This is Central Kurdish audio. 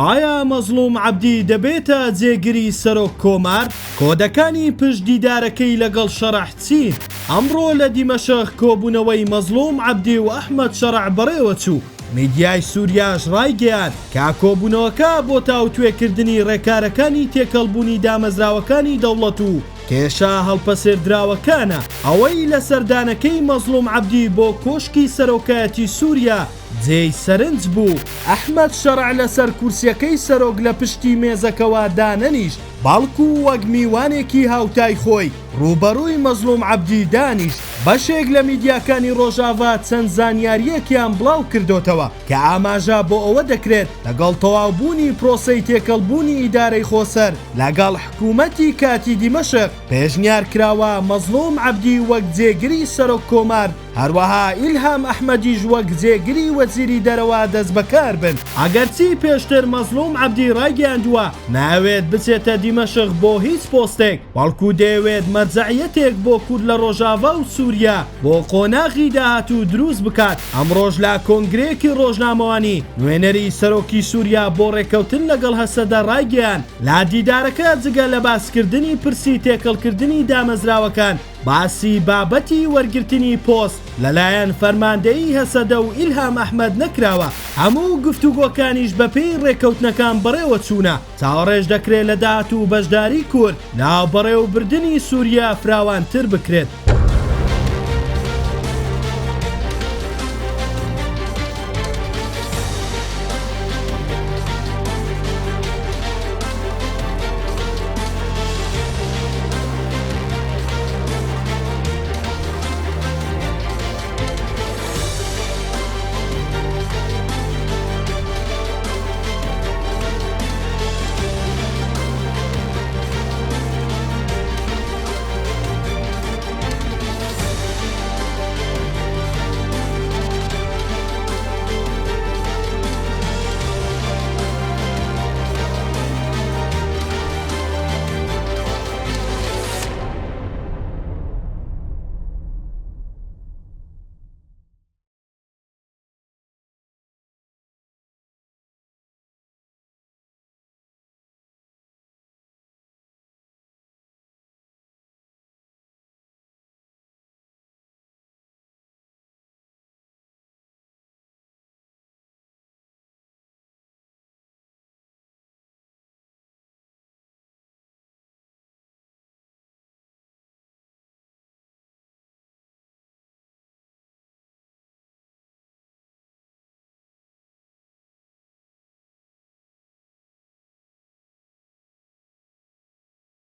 ئایا مەزلووم عەبدی دەبێتە جێگیری سەرۆک کۆمار؟ کۆدەکانی پشت دیدارەکەی لەگەڵ شەرع چین؟ ئەمڕۆ لە دیمەشق کۆبوونەوەی مەزلووم عەبدی و ئەحمەد شەرع بەڕێوە چوو. میدیای سووریاش ڕایگەیاند کە کۆبوونەوەکە بۆ تاوتوێکردنی ڕێکارەکانی تێکەڵبوونی دامەزراوەکانی دەوڵەت و کێشە هەڵپەسێردراوەکانە ئەوەی لە سەردانەکەی مەزلووم عەبدی بۆ کۆشکی سەرۆکایەتی سووریا جێی سەرنج بوو. ئەحمەد شەرع لەسەر کورسیەکەی سەرۆک لە پشتی مێزەکەوە دانەنیشت، باڵکو وەک میوانێکی هاوتای خۆی ڕوبەڕووی مەزلووم عەبدی دانیشت. بەشێک لە میدیاکانی ڕۆژاوا چەند زانیاریەکیان بڵاو کردوتەوە کە ئاماژە بۆ ئەوە دەکرێت لەگەڵ تەواوبوونی پرۆسەی تێکەڵبوونی ئیدارەی خۆسەر لەگەڵ حکوومەتی کاتی دیمەشق پێشنیار کراوە مەزلووم عەبدی وەک جێگری سەرۆک کۆمار هەروەها ئیلهام ئەحمەدیش وەک جێگری وەزیری دەرەوە دەست بەکار بن. ئەگەرچی پێشتر مەزلووم عەبدی ڕایگەیاندووە ناوێت بچێتە دیمەشق بۆ هیچ پۆستێک، بەڵکو دەیەوێت مەرجەعیەتێک بۆ کورد لە ڕۆژاوا و سووریا بۆ قۆناغی داهاتوو دروست بکات. ئەمڕۆژ لە کۆنگرەیەکی ڕۆژنامەوانی نوێنەری سەرۆکی سووریا بۆ ڕێکەوتن لەگەڵ هەسەدا ڕایگەیاند لا دیدارەکە جگە لە باسکردنی پرسی تێکەڵکردنی دامەزراوەکان باسی بابەتی وەرگرتنی پۆست لەلایەن فەرماندەیی هەسەدە و ئیلهام ئەحمەد نەکراوە. هەموو گفتوگۆکانیش بەپێی ڕێکەوتنەکان بەڕێوە چوونە. چاوەڕێژ دەکرێت لە داهاتوو بەشداری کورد ناو بەڕێوەبردنی سووریا فراوانتر بکرێت.